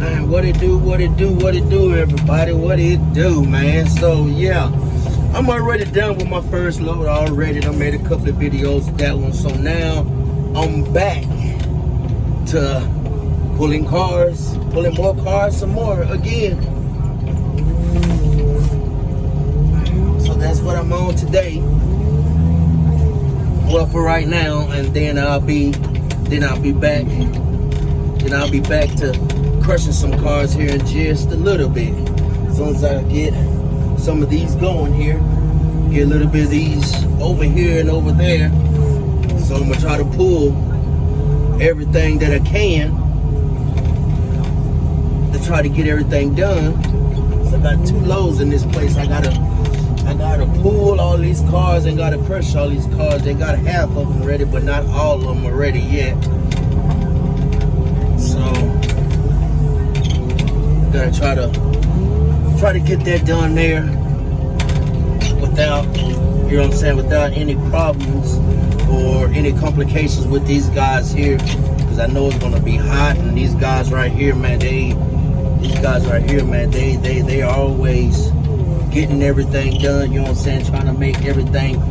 Man, what it do, everybody, what it do, man. So yeah, I'm already done with my first load already. I made a couple of videos with that one. So now I'm back to pulling more cars some more again. So that's what I'm on today. Well, for right now, and then I'll be back to crushing some cars here in just a little bit. As soon as I get some of these going here, get a little bit of these over here and over there. So I'm gonna try to pull everything that I can to try to get everything done. So I got 2 loads in this place. I gotta pull all these cars and gotta crush all these cars. They got half of them ready, but not all of them are ready yet. So gotta try to get that done there without, you know what I'm saying, without any problems or any complications with these guys here, because I know it's gonna be hot. And these guys right here, man, they are always getting everything done, you know what I'm saying, trying to make everything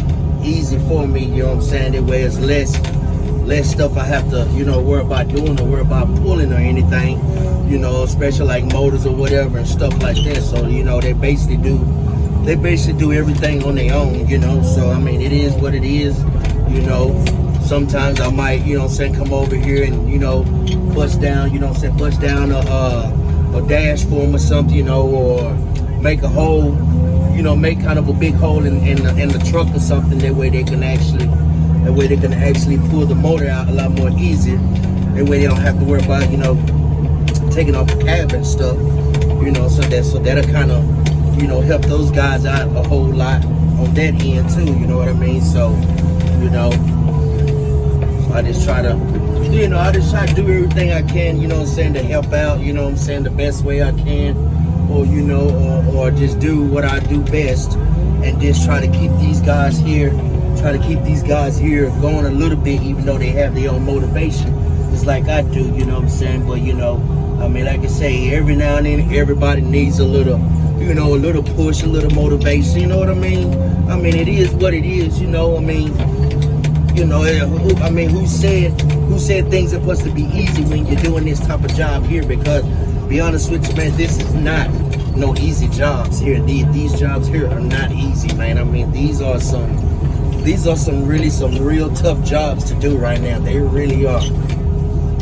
easy for me, you know what I'm saying. That way it's less stuff I have to, you know, worry about doing or worry about pulling or anything, you know, especially like motors or whatever and stuff like that. So, you know, they basically do everything on their own, you know. So I mean, it is what it is, you know. Sometimes I might, you know what I'm saying, come over here and, you know, bust down, you know what I'm saying, bust down a dash for them or something, you know, or make a hole, you know, make kind of a big hole in the truck or something. That way they can actually pull the motor out a lot more easier. That way they don't have to worry about, you know, taking off the cab and stuff, you know. So that'll kind of, you know, help those guys out a whole lot on that end too, you know what I mean. So, you know, I just try to do everything I can, you know what I'm saying, to help out, you know what I'm saying, the best way I can, or, you know, or just do what I do best, and just try to keep these guys here going a little bit, even though they have their own motivation, just like I do, you know what I'm saying. But, you know, I mean, like I say, every now and then, everybody needs a little, you know, a little push, a little motivation, you know what I mean? I mean, it is what it is, you know, I mean, you know, who said things are supposed to be easy when you're doing this type of job here? Because, to be honest with you, man, this is not no easy jobs here. These jobs here are not easy, man. I mean, these are some real tough jobs to do right now. They really are.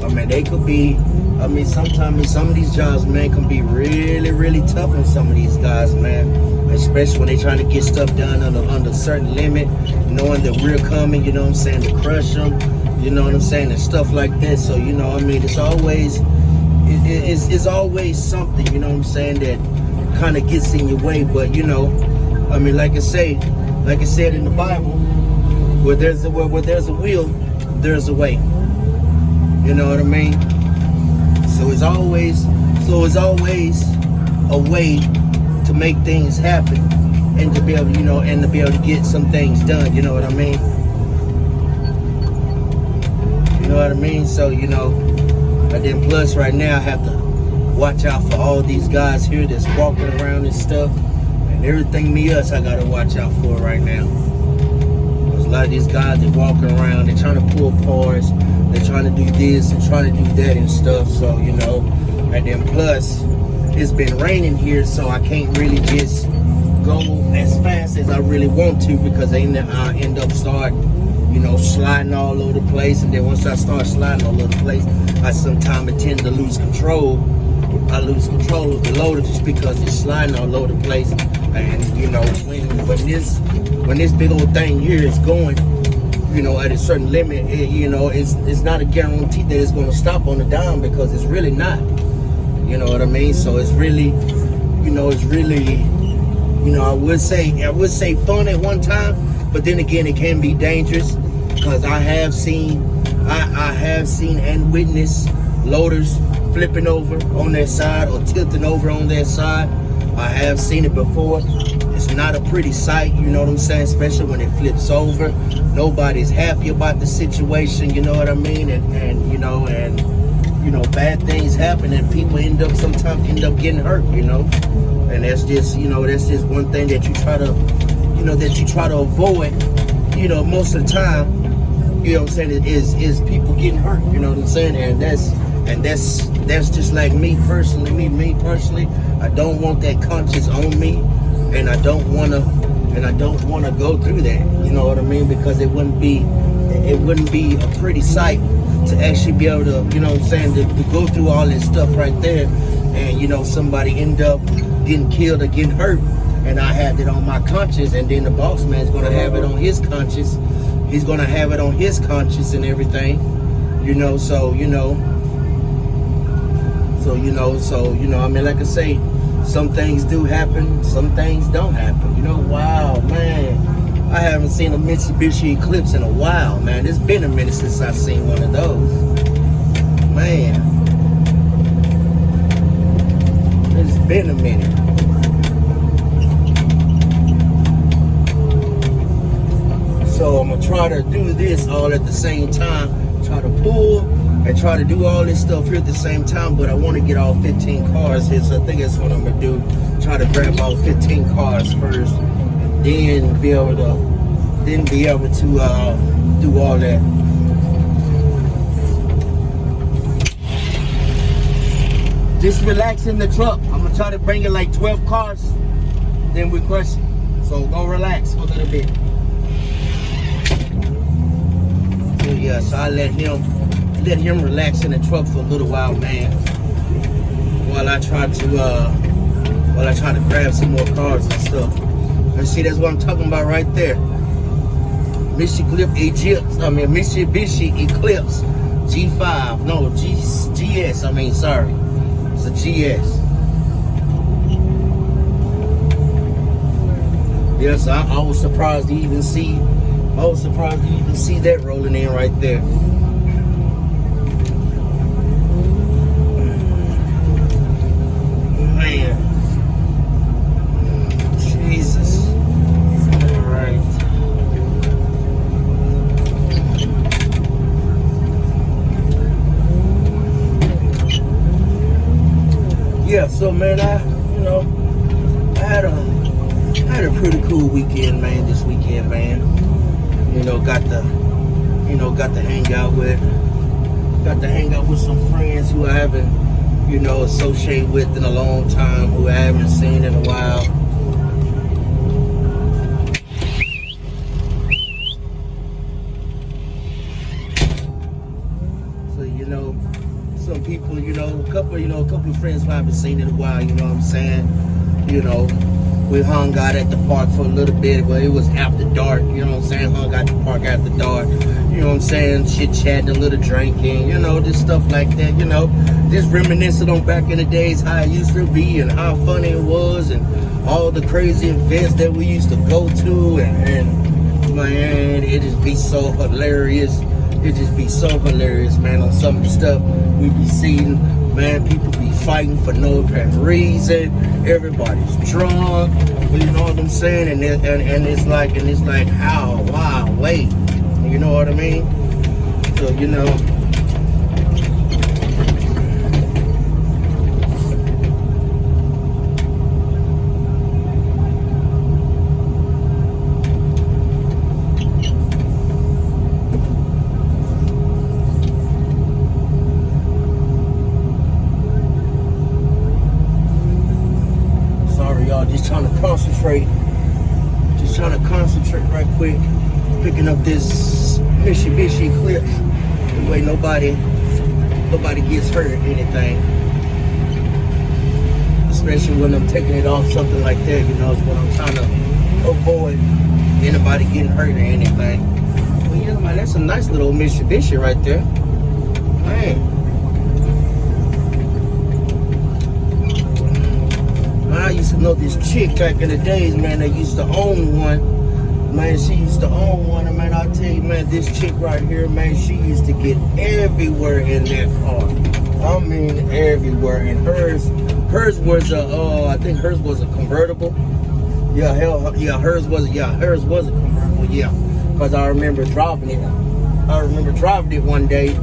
I mean, they could be, I mean, sometimes some of these jobs, man, can be really, really tough on some of these guys, man. Especially when they trying to get stuff done under a certain limit, knowing that we're coming, you know what I'm saying, to crush them, you know what I'm saying, and stuff like that. So, you know, I mean, it's always something, you know what I'm saying, that kind of gets in your way. But, you know, I mean, like I said in the Bible, where there's a will, there's a way. You know what I mean? So it's always a way to make things happen, and to be able, you know, and to be able to get some things done. You know what I mean? You know what I mean? So, you know, and then plus right now I have to watch out for all these guys here that's walking around and stuff, and everything I gotta watch out for right now. There's a lot of these guys that walking around, they're trying to pull parts, they're trying to do this and trying to do that and stuff. So, you know, and then plus it's been raining here, so I can't really just go as fast as I really want to, because I end up you know, sliding all over the place. And then once I start sliding all over the place, I sometimes tend to lose control. I lose control of the loader just because it's sliding all over the place. And, you know, when this big old thing here is going, you know, at a certain limit, you know, it's not a guarantee that it's going to stop on the dime, because it's really not. You know what I mean? So it's really, you know, I would say fun at one time, but then again, it can be dangerous, because I have seen and witnessed loaders flipping over on their side or tilting over on their side. I have seen it before. It's not a pretty sight, you know what I'm saying, especially when it flips over. Nobody's happy about the situation, you know what I mean, and you know, and bad things happen and people sometimes end up getting hurt, and that's just one thing that you try to avoid, most of the time, what I'm saying, is people getting hurt, you know what I'm saying, and that's just like me personally, I don't want that conscience on me, and I don't want to go through that, you know what I mean, because it wouldn't be a pretty sight to actually be able to, you know what I'm saying, to go through all this stuff right there, and somebody end up getting killed or getting hurt, and I had it on my conscience, and then the boss man's gonna have it on his conscience. He's gonna have it on his conscience and everything, I mean, like I say, some things do happen, some things don't happen. Wow, man, I haven't seen a Mitsubishi Eclipse in a while, man. It's been a minute since I've seen one of those, man. It's been a minute. So I'm gonna try to do this all at the same time, try to pull and try to do all this stuff here at the same time, but I want to get all 15 cars here, so I think that's what I'm gonna do. Try to grab all 15 cars first, and then be able to do all that. Just relax in the truck. I'm gonna try to bring it like 12 cars, then we crush it. So go relax for a little bit. So yeah, so I let him relax in the truck for a little while, man, while I try to grab some more cars and stuff. And see, that's what I'm talking about right there. Mitsubishi Eclipse G5, no, GS. Sorry, it's a GS. Yes, I was surprised to even see. That rolling in right there. Man, Jesus. All right. Yeah, so man, I had a pretty cool weekend, man. This weekend, man. Got to hang out with some friends who I haven't, associated with in a long time, who I haven't seen in a while. So, some people, a couple of friends who I haven't seen in a while, you know what I'm saying? We hung out at the park for a little bit, but it was after dark, you know what I'm saying? Hung out at the park after dark, you know what I'm saying? Chit-chatting, a little drinking, just stuff like that, just reminiscing on back in the days, how it used to be and how funny it was and all the crazy events that we used to go to, and man, it just be so hilarious. It just be so hilarious, man, on some of the stuff we be seeing. Man, people be fighting for no apparent reason. Everybody's drunk. You know what I'm saying? And it's like how, why, wait. You know what I mean? So just trying to concentrate right quick, picking up this Mitsubishi Eclipse, the way nobody gets hurt or anything, especially when I'm taking it off something like that, is what I'm trying to avoid, anybody getting hurt or anything. Well, man, that's a nice little Mitsubishi right there, man. I used to know this chick back in the days, man, that used to own one. Man, she used to own one, and man, I'll tell you, man, this chick right here, man, she used to get everywhere in that car. I mean, everywhere. And hers was I think hers was a convertible. Yeah, hers was a convertible, yeah. Because I remember driving it one day.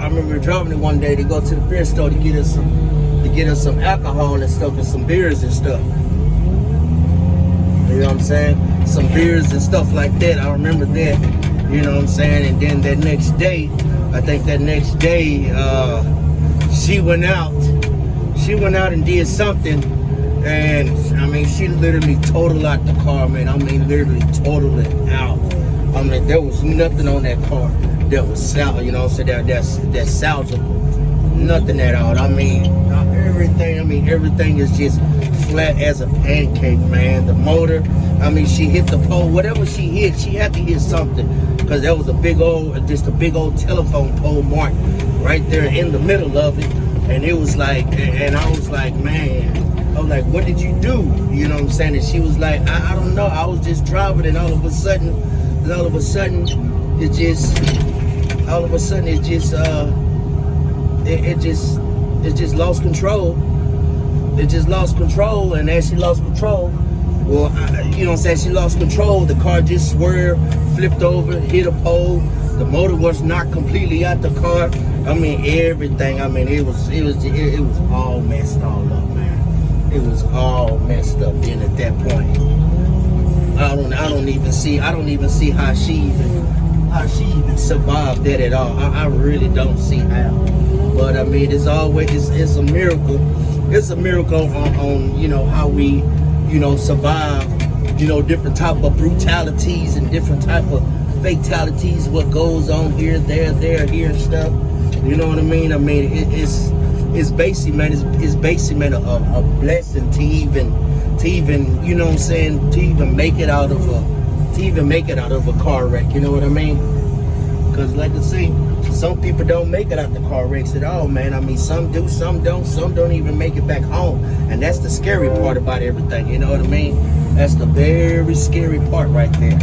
I remember driving it one day to go to the beer store to get us some alcohol and stuff and some beers and stuff. You know what I'm saying? Some beers and stuff like that. I remember that. You know what I'm saying? And then that next day, she went out. She went out and did something. And I mean, she literally totaled out the car, man. I mean, literally totaled it out. I mean, there was nothing on that car that was salvageable, you know what I'm saying? That's salvageable. Nothing at all. I mean, everything is just flat as a pancake, man. The motor, I mean, she hit the pole. Whatever she hit, she had to hit something. Because there was a big old telephone pole mark right there in the middle of it. And it was like, and I was like, man, I was like, what did you do? You know what I'm saying? And she was like, I don't know. I was just driving, and all of a sudden, it just lost control. It just lost control, and as she lost control, well, you know what I'm saying, she lost control. The car just swerved, flipped over, hit a pole. The motor was knocked completely out the car. I mean, everything. I mean, it was all messed all up, man. It was all messed up then at that point. I don't even see how she even survived that at all. I really don't see how. But I mean, it's a miracle. It's a miracle on you know, how we, you know, survive, you know, different type of brutalities and different type of fatalities, what goes on here, there, here and stuff. You know what I mean? I mean, it's basically, man, it's basically, man, a blessing to even, you know what I'm saying, to even make it out of a car wreck. You know what I mean? Because like I say, some people don't make it out the car wrecks at all, man. I mean, some do, some don't even make it back home. And that's the scary part about everything, you know what I mean? That's the very scary part right there.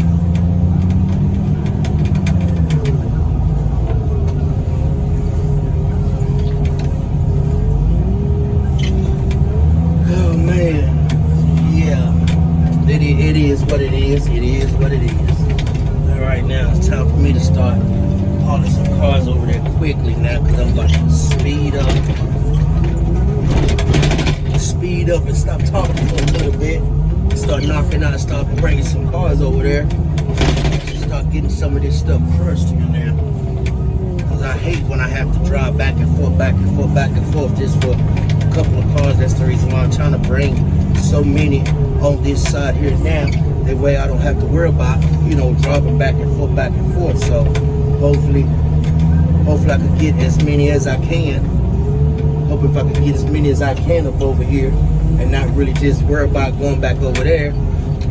Oh, man. Yeah. It is what it is. It is what it is. All right, now it's time for me to start hauling some cars over there quickly now, because I'm about to speed up and stop talking for a little bit. Start knocking out, start bringing some cars over there. Start getting some of this stuff crushed here now. Because I hate when I have to drive back and forth just for a couple of cars. That's the reason why I'm trying to bring so many on this side here now. That way I don't have to worry about, you know, driving back and forth. So hopefully I can get as many as I can. Hope if I can get as many as I can up over here and not really just worry about going back over there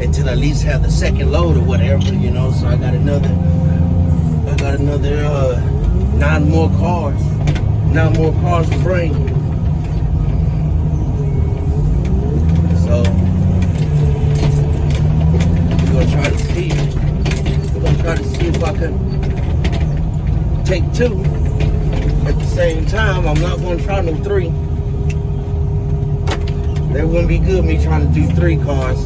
until I at least have the second load or whatever, you know. So I got another 9 more cars to bring. So we're gonna try to see if I can take 2 at the same time. I'm not gonna try no 3. That wouldn't be good, me trying to do 3 cars.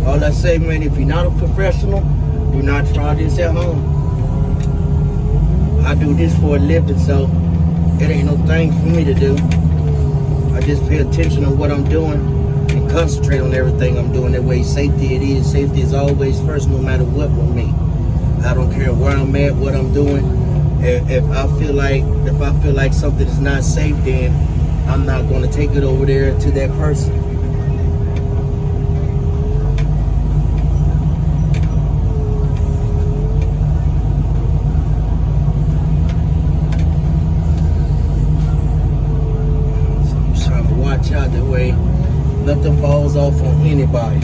All I say, man, if you're not a professional, do not try this at home. I do this for a living, so it ain't no thing for me to do. I just pay attention to what I'm doing and concentrate on everything I'm doing. That way, safety is always first, no matter what with me. I don't care where I'm at, what I'm doing. If I feel like something is not safe, then I'm not going to take it over there to that person. Out that way nothing falls off on anybody.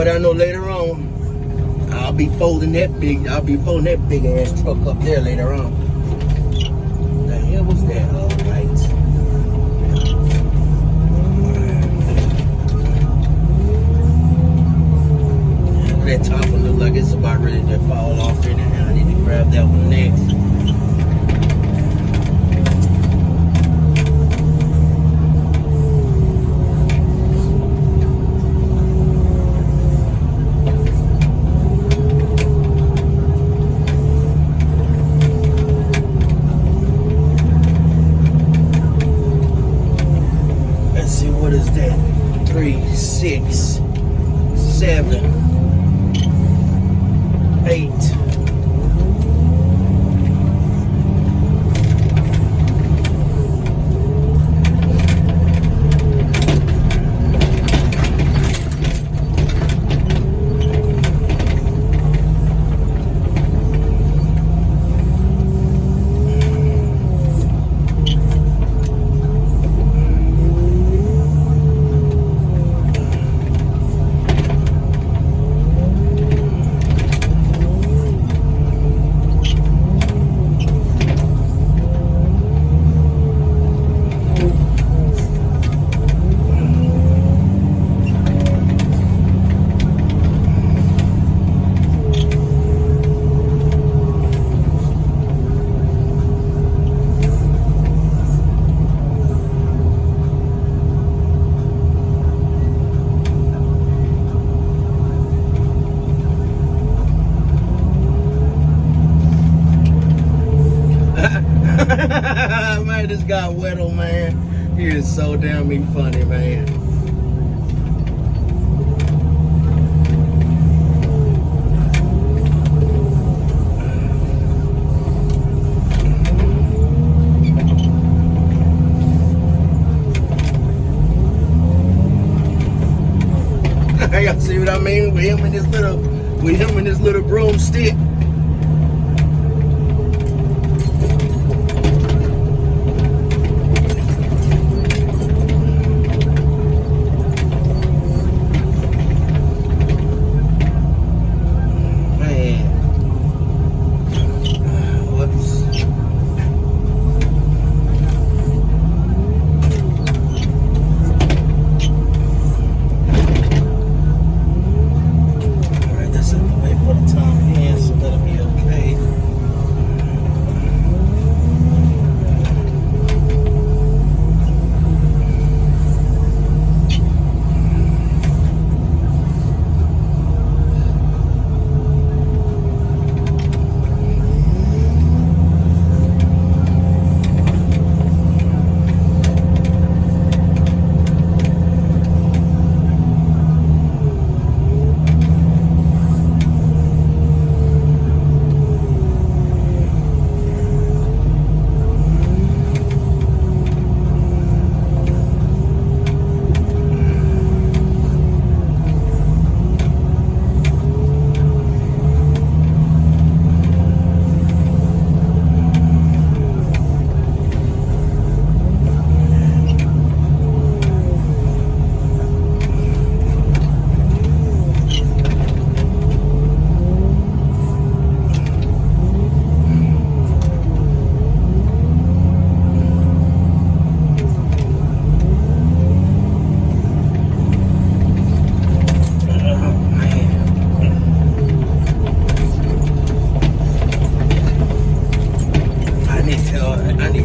but I know later on I'll be folding that big ass truck up there later on. The hell was that? All right. That top one look like it's about ready to fall off in there. I need to grab that one next. Let's see, what is that? 3, 6, 7, 8. Man, this guy Weddle, man. He is so damn funny, man. Y'all see what I mean? With him and this little broomstick.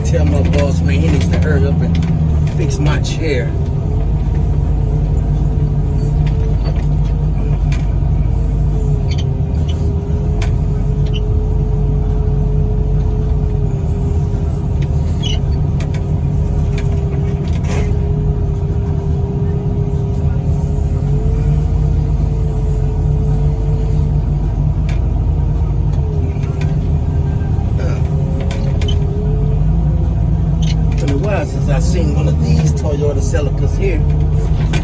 Tell my boss, man, he needs to hurry up and fix my chair. Since I seen one of these Toyota Celicas here.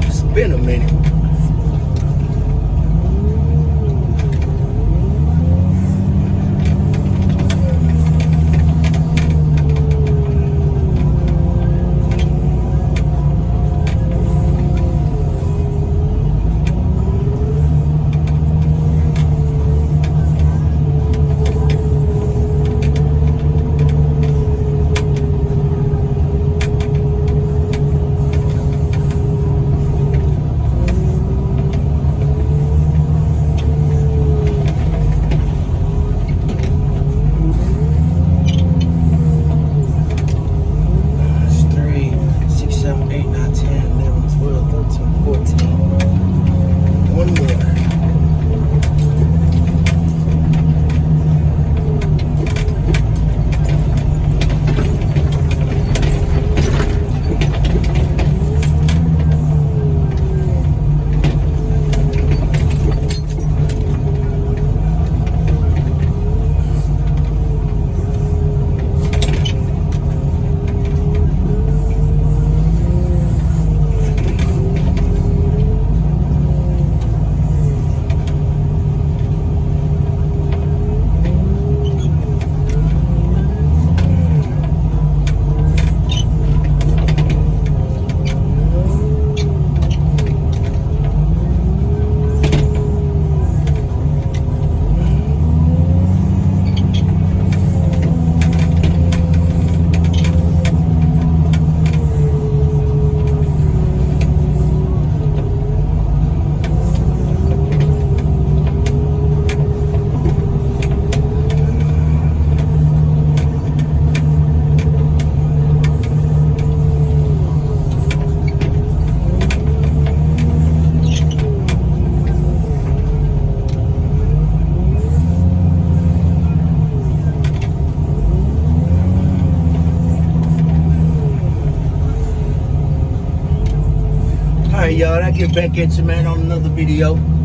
It's been a minute. right, y'all. I'll get back at you, man, on another video.